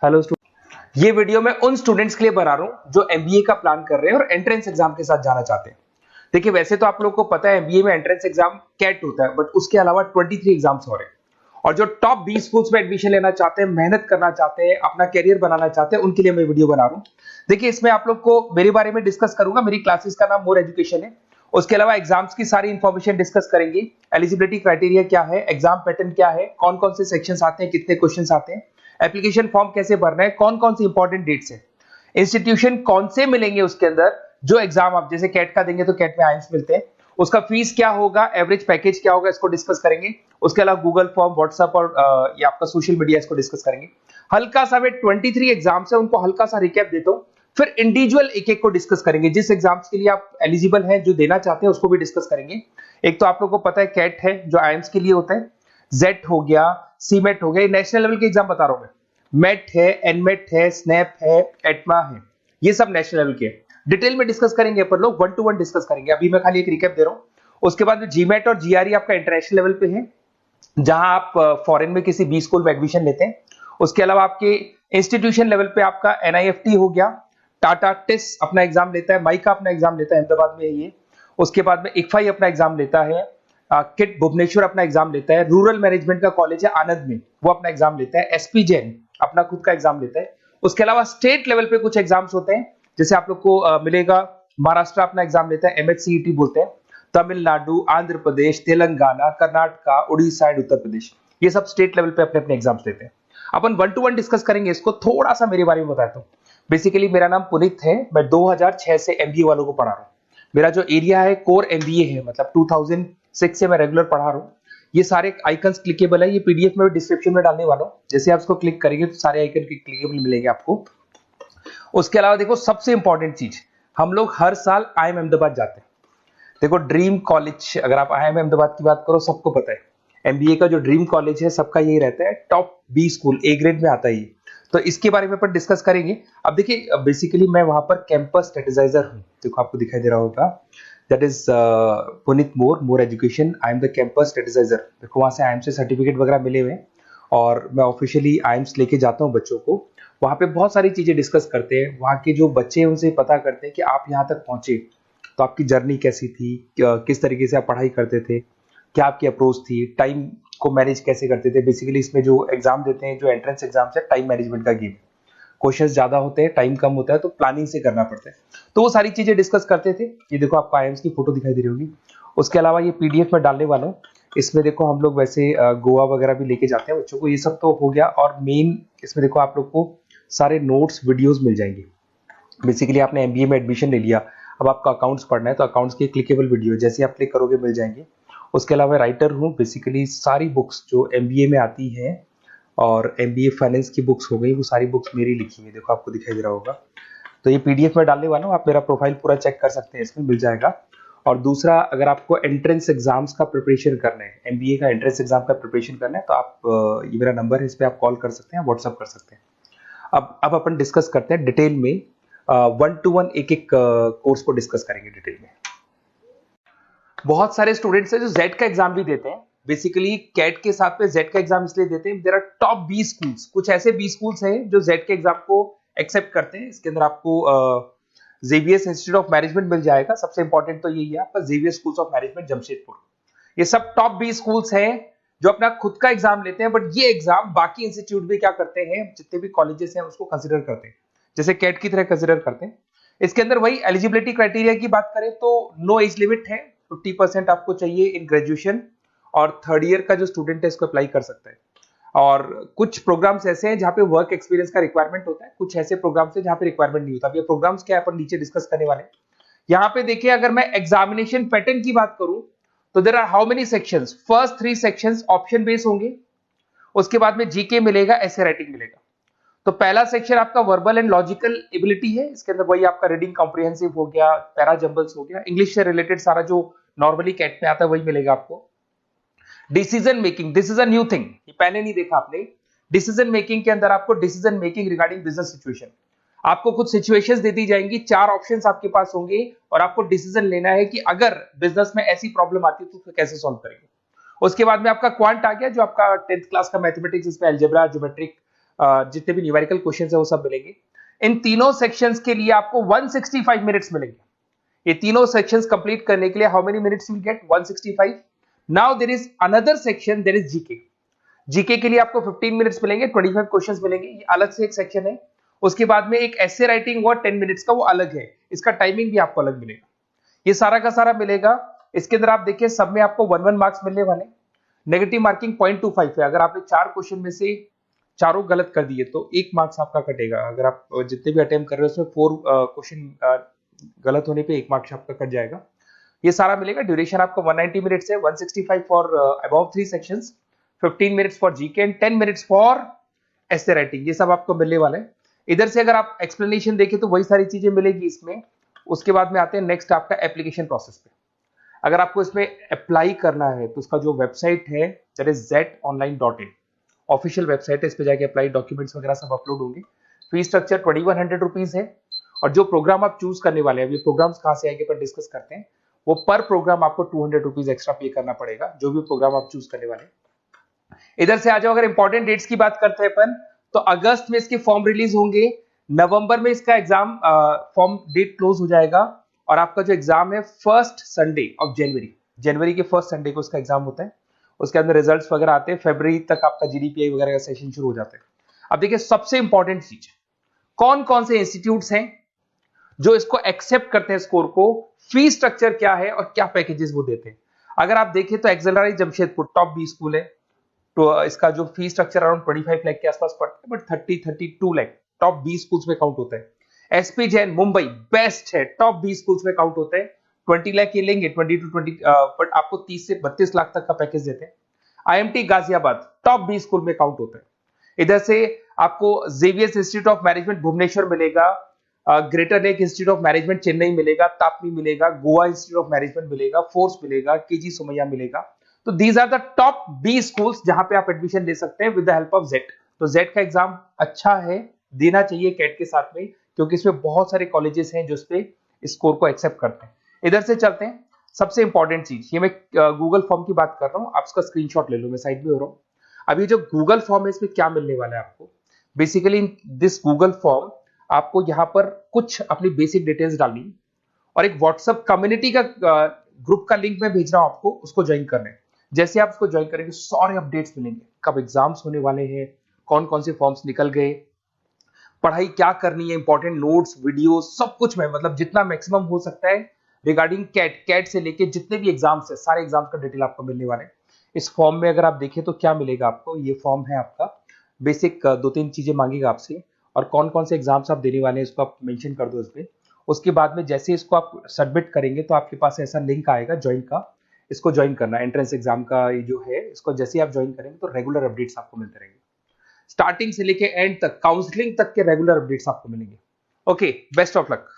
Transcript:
Hello ये video मैं उन स्टूडेंट्स के लिए बना रहा हूं जो एमबीए का प्लान कर रहे हैं और एंट्रेंस एग्जाम के साथ जाना चाहते हैं। देखिए वैसे तो आप लोगों को पता है एमबीए में एंट्रेंस एग्जाम कैट होता है, बट उसके अलावा 23 एग्जाम्स हो रहे हैं और जो टॉप 20 स्कूल्स में एडमिशन लेना चाहते हैं, मेहनत करना चाहते हैं, अपना कैरियर बनाना चाहते हैं, उनके लिए मैं वीडियो बना रहा हूँ। देखिए इसमें आप लोग को मेरे बारे में डिस्कस करूंगा। मेरी क्लासेस का नाम मोर एजुकेशन है। उसके अलावा एग्जाम्स की सारी इंफॉर्मेशन डिस्कस करेंगे। एलिजिबिलिटी क्राइटेरिया क्या है, एग्जाम पैटर्न क्या है, कौन कौन से सेक्शंस आते हैं, कितने क्वेश्चंस आते हैं, एप्लीकेशन फॉर्म कैसे भरना है, कौन कौन सी इंपॉर्टेंट डेट्स है, इंस्टीट्यूशन कौन से मिलेंगे उसके अंदर, जो एग्जाम आप जैसे कैट का देंगे तो कैट में आइम्स मिलते हैं, उसका फीस क्या होगा, एवरेज पैकेज क्या होगा, इसको डिस्कस करेंगे। उसके अलावा गूगल फॉर्म, व्हाट्सएप और ये आपका सोशल मीडिया, इसको डिस्कस करेंगे। हल्का सा वे 23 एग्जाम्स है उनको हल्का सा रिकैप देता हूं, फिर इंडिविजुअल एक एक को डिस्कस करेंगे। जिस एग्जाम्स के लिए आप एलिजिबल हैं, जो देना चाहते हैं, उसको भी डिस्कस करेंगे। एक तो आप लोगों को पता है कैट है जो आइम्स के लिए होता है, जेट हो गया, सीमेट हो गया, नेशनल लेवल के एग्जाम बता रहा हूं मैं। मेट है, एनमेट है, स्नैप है, एटमा है, ये सब नेशनल लेवल के। डिटेल में डिस्कस करेंगे अपन लोग, 1 to 1 डिस्कस करेंगे। अभी मैं खाली एक रिकैप दे रहा हूं। उसके बाद जीमेट और जीआरई आपका इंटरनेशनल लेवल पे है, जहां आप फॉरेन में किसी बी स्कूल में एडमिशन लेते हैं। उसके अलावा आपके इंस्टीट्यूशन लेवल पे आपका एनआईएफटी हो गया, टाटा टिस अपना एग्जाम लेता है, माइका अपना एग्जाम लेता है, अहमदाबाद में है ये। उसके बाद में इक्फाई अपना एग्जाम लेता है, किट भुवनेश्वर अपना एग्जाम लेता है, रूरल मैनेजमेंट का कॉलेज है आनंद में, वो अपना एग्जाम लेता है, एसपी जैन अपना खुद का एग्जाम लेता है। उसके अलावा स्टेट लेवल पे कुछ एग्जाम्स होते हैं, जैसे आप लोग को मिलेगा महाराष्ट्र अपना एग्जाम लेता है, एमएचसीईटी बोलते हैं, तमिलनाडु, आंध्र प्रदेश, तेलंगाना, कर्नाटका, उड़ीसा एंड उत्तर प्रदेश, ये सब स्टेट लेवल पे अपने अपने एग्जाम्स लेते हैं। अपन 1 to 1 डिस्कस करेंगे इसको। थोड़ा सा मेरे बारे में बताता हूँ। बेसिकली मेरा नाम पुनीत है, मैं 2006 से एमबीए वालों को पढ़ा रहा हूँ। मेरा जो एरिया है कोर एमबीए है, मतलब 2006 से मैं रेगुलर पढ़ा रहा हूँ। ये सारे आइकन्स क्लिकेबल है, ये पीडीएफ में डिस्क्रिप्शन में डालने वाला हूँ। जैसे आप इसको क्लिक करेंगे तो सारे आइकन क्लिकेबल मिलेंगे आपको। उसके अलावा देखो सबसे इंपॉर्टेंट चीज, हम लोग हर साल आईएम अहमदाबाद जाते हैं। देखो ड्रीम कॉलेज, अगर आप आईएम अहमदाबाद की बात करो, सबको पता है एमबीए का जो ड्रीम कॉलेज है सबका यही रहता है, top B school, A grade में आता है ये। तो इसके बारे में अपन डिस्कस करेंगे। अब देखिए बेसिकली मैं वहां पर कैंपस स्ट्रेटेजाइजर हूँ, देखो आपको दिखाई दे रहा होगा, that is Puneet More education, I am the campus strategizer. देखो वहां से आईएम से सर्टिफिकेट वगैरह मिले हुए हैं और मैं ऑफिशियली आईएम्स लेके जाता हूँ बच्चों को। वहां पे बहुत सारी चीजें डिस्कस करते हैं, वहां के जो बच्चे हैं उनसे पता करते हैं कि आप यहाँ तक पहुंचे तो आपकी जर्नी कैसी थी, किस तरीके से आप पढ़ाई करते थे, क्या आपकी अप्रोच थी, टाइम को मैनेज कैसे करते थे। बेसिकली इसमें जो एग्जाम देते हैं, जो एंट्रेंस एग्जाम है, टाइम मैनेजमेंट का गेम, क्वेश्चंस ज्यादा होते हैं, टाइम कम होता है, तो प्लानिंग से करना पड़ता है। तो वो सारी चीजें डिस्कस करते थे। ये देखो आपको आईएम्स की फोटो दिखाई दे रही होगी। उसके अलावा ये पीडीएफ में डालने वाला हूँ। इसमें देखो हम लोग वैसे गोवा वगैरह भी लेके जाते हैं बच्चों को, ये सब तो हो गया। और मेन इसमें देखो आप लोग को सारे नोट्स, वीडियोस मिल जाएंगे। बेसिकली आपने एमबीए में एडमिशन ले लिया, अब आपका अकाउंट्स पढ़ना है तो अकाउंट्स की क्लिकेबल वीडियो जैसे आप क्लिक करोगे मिल जाएंगे। उसके अलावा राइटर हूँ, बेसिकली सारी बुक्स जो एमबीए में आती हैं और एमबीए फाइनेंस की बुक्स हो गई, वो सारी बुक्स मेरी लिखी है, देखो आपको दिखाई दे रहा होगा। तो ये पीडीएफ में डालने वाला हूँ, आप मेरा प्रोफाइल पूरा चेक कर सकते हैं, इसमें मिल जाएगा। और दूसरा, अगर आपको एंट्रेंस एग्जाम्स का प्रिपरेशन करना है, एमबीए का एंट्रेंस एग्जाम का प्रिपरेशन करना है, तो आप ये मेरा नंबर है, इस पर आप कॉल कर सकते हैं, व्हाट्सअप कर सकते हैं। अब अपन डिस्कस करते हैं डिटेल में, 1 to 1 एक एक कोर्स को डिस्कस करेंगे डिटेल में। बहुत सारे स्टूडेंट्स हैं जो जेड का एग्जाम भी देते हैं। बेसिकली कैट के साथ में जेड का एग्जाम इसलिए देते हैं, there are top B schools, कुछ ऐसे बी स्कूल्स हैं जो जेड के एग्जाम को एक्सेप्ट करते हैं। इसके अंदर आपको जेवीएस इंस्टीट्यूट ऑफ मैनेजमेंट मिल जाएगा, सबसे इंपॉर्टेंट तो यही है आपका, JVS schools of management Jamshedpur. ये सब टॉप बी स्कूल्स हैं जो अपना खुद का एग्जाम लेते हैं, बट ये एग्जाम बाकी इंस्टीट्यूट भी क्या करते हैं, जितने भी कॉलेजेस हैं उसको कंसिडर करते हैं, जैसे कैट की तरह कंसिडर करते हैं। इसके अंदर वही एलिजिबिलिटी क्राइटेरिया की बात करें तो नो एज लिमिट है, 50% आपको चाहिए इन ग्रेजुएशन, और थर्ड ईयर का जो स्टूडेंट है इसको अप्लाई कर सकता है। और कुछ प्रोग्राम्स ऐसे हैं जहां पे वर्क एक्सपीरियंस का रिक्वायरमेंट होता है, कुछ ऐसे प्रोग्राम्स हैं जहां पे रिक्वायरमेंट नहीं होता। अब ये प्रोग्राम्स क्या है अपन नीचे डिस्कस करने वाले हैं। यहाँ पे देखिए, अगर मैं एग्जामिनेशन पैटर्न की बात करूं तो there are how many sections, first 3 sections option based होंगे। उसके बाद में जीके मिलेगा, एसे राइटिंग मिलेगा। तो पहला सेक्शन आपका वर्बल एंड लॉजिकल एबिलिटी है, इसके अंदर वही आपका रीडिंग कॉम्प्रिहेंसिव हो गया, पैरा जंबल्स हो गया, इंग्लिश से रिलेटेड सारा जो नॉर्मली कैट में आता है वही मिलेगा आपको। Decision making, this is a new thing, ये पहले नहीं देखा आपने। डिसीजन मेकिंग के अंदर आपको decision making regarding business situation, आपको कुछ सिचुएशंस दे दी जाएंगी, 4 ऑप्शंस आपके पास होंगे और आपको डिसीजन लेना है कि अगर बिजनेस में ऐसी प्रॉब्लम आती है तो उसको कैसे सॉल्व करेंगे। उसके बाद में आपका क्वांट आ गया, जो आपका 10th क्लास का मैथमेटिक्स, इसमें अलजेब्रा, ज्योमेट्रिक जितने भी न्यूमेरिकल क्वेश्चन है वो सब मिलेंगे। इन तीनों सेक्शंस के लिए आपको 165 मिनट्स मिलेंगे। ये तीनों सेक्शंस कंप्लीट करने के लिए how many minutes you will get? 165। Now there is another section, there is GK. GK के लिए आपको 15 मिनट्स मिलेंगे, 25 क्वेश्चंस मिलेंगे, ये अलग से एक सेक्शन है। उसके बाद में एक एसे राइटिंग हुआ 10 मिनट्स का, वो अलग है, इसका टाइमिंग भी आपको अलग मिलेगा। ये सारा का सारा मिलेगा। इसके अंदर आप देखिए सब में आपको 1 मार्क्स मिलने वाले। नेगेटिव मार्किंग 0.25 है। अगर आपने 4 क्वेश्चन में से चारों गलत कर दिए तो 1 मार्क्स आपका कटेगा। अगर आप जितने भी अटेम्प्ट कर रहे हो उसमें 4 क्वेश्चन गलत होने पे 1 मार्क्स आपका कट जाएगा। ये सारा मिलेगा। ड्यूरेशन आपको 190 मिनट्स है, 165 for above 3 sections, 15 minutes for GK and 10 minutes for essay writing. ये सब आपको मिलने वाला है। इधर से अगर आप एक्सप्लेनेशन देखें तो वही सारी चीजें मिलेगी इसमें। उसके बाद में आते हैं नेक्स्ट आपका एप्लीकेशन प्रोसेस पे। अगर आपको इसमें अप्लाई करना है तो उसका जो वेबसाइट है that is zetonline.in, official website है। इस पे जाके अप्लाई, डॉक्यूमेंट्स वगैरह सब अपलोड होंगे। फीस स्ट्रक्चर 2100 रुपीज है। और जो प्रोग्राम आप चूज करने वाले हैं, ये प्रोग्राम्स कहाँ से आएंगे पर डिस्कस करते हैं। वो पर प्रोग्राम आपको 200 रुपीज एक्स्ट्रा पे करना पड़ेगा, जो भी प्रोग्राम आप चूज करने वाले हैं। इधर से आ जाओ, अगर इंपॉर्टेंट डेट्स की बात करते हैं अपन, तो अगस्त में इसके फॉर्म रिलीज होंगे, नवंबर में इसका एग्जाम फॉर्म डेट क्लोज हो जाएगा, और आपका जो एग्जाम है फर्स्ट संडे ऑफ जनवरी के फर्स्ट संडे को इसका एग्जाम होता है। उसके अंदर रिजल्ट्स वगैरह आते हैं, फरवरी तक आपका जीडीपीआई वगैरह का सेशन शुरू हो जाता है। अब देखिए सबसे इंपॉर्टेंट चीज, कौन कौन से इंस्टीट्यूट्स हैं जो इसको एक्सेप्ट करते हैं स्कोर को, फीस स्ट्रक्चर क्या है और क्या पैकेजेस वो देते हैं। अगर आप देखें तो एक्सेलराइज जमशेदपुर टॉप 20 स्कूल है, तो इसका जो फीस स्ट्रक्चर अराउंड 25 लाख के आसपास पड़ता है, बट 32 लाख टॉप 20 स्कूल्स में काउंट होता है। एसपी जैन मुंबई बेस्ट है, टॉप 20 स्कूल्स में काउंट होते हैं। 20 लाख ये लेंगे, 20 to 20 बट आपको 30 से 32 लाख तक का पैकेज देते हैं। आईएमटी गाजियाबाद टॉप 20 स्कूल में काउंट होता है। इधर से आपको Xavier's Institute of Management Bhubaneswar मिलेगा, Great Lakes Institute of Management Chennai मिलेगा, तापनी मिलेगा, गोवा इंस्टीट्यूट ऑफ मैनेजमेंट मिलेगा, फोर्स मिलेगा, केजी सोमैया मिलेगा। तो these are the top 20 schools जहां पे आप एडमिशन ले सकते हैं with the help of XAT. तो जेट का एग्जाम अच्छा है, देना चाहिए कैट के साथ में, क्योंकि इसमें बहुत सारे कॉलेजेस हैं जो इस पे स्कोर को एक्सेप्ट करते हैं। इधर से चलते हैं, सबसे इंपॉर्टेंट चीज, ये मैं गूगल फॉर्म की बात कर रहा हूं, आप इसका स्क्रीनशॉट ले लो, मैं साइड में हो रहा हूं। अभी जो गूगल फॉर्म है इसमें क्या मिलने वाला है आपको, basically in this Google form आपको यहाँ पर कुछ अपनी बेसिक डिटेल्स डालनी और एक व्हाट्सएप कम्युनिटी का ग्रुप का लिंक मैं भेज रहा हूं आपको, उसको ज्वाइन करना है। जैसे आप उसको ज्वाइन करेंगे सारे अपडेट्स मिलेंगे, कब एग्जाम्स होने वाले हैं, कौन कौन से फॉर्म्स निकल गए, पढ़ाई क्या करनी है, इंपॉर्टेंट नोट्स, वीडियो, सब कुछ में मतलब जितना मैक्सिमम हो सकता है रिगार्डिंग कैट से लेके जितने भी एग्जाम्स है सारे एग्जाम्स का डिटेल आपको मिलने वाले हैं। इस फॉर्म में अगर आप देखें तो क्या मिलेगा आपको, ये फॉर्म है आपका, बेसिक 2-3 चीजें मांगेगा आपसे, और कौन कौन से एग्जाम्स आप देने वाले हैं इसको आप मेंशन कर दो इस पे। उसके बाद में जैसे इसको आप सबमिट करेंगे तो आपके पास ऐसा लिंक आएगा ज्वाइन का, इसको ज्वाइन करना है। एंट्रेंस एग्जाम का ये जो है, इसको जैसे आप ज्वाइन करेंगे तो रेगुलर अपडेट्स आपको मिलते रहेंगे, स्टार्टिंग से लेके एंड तक, काउंसलिंग तक के रेगुलर अपडेट्स आपको मिलेंगे। Okay, best of luck.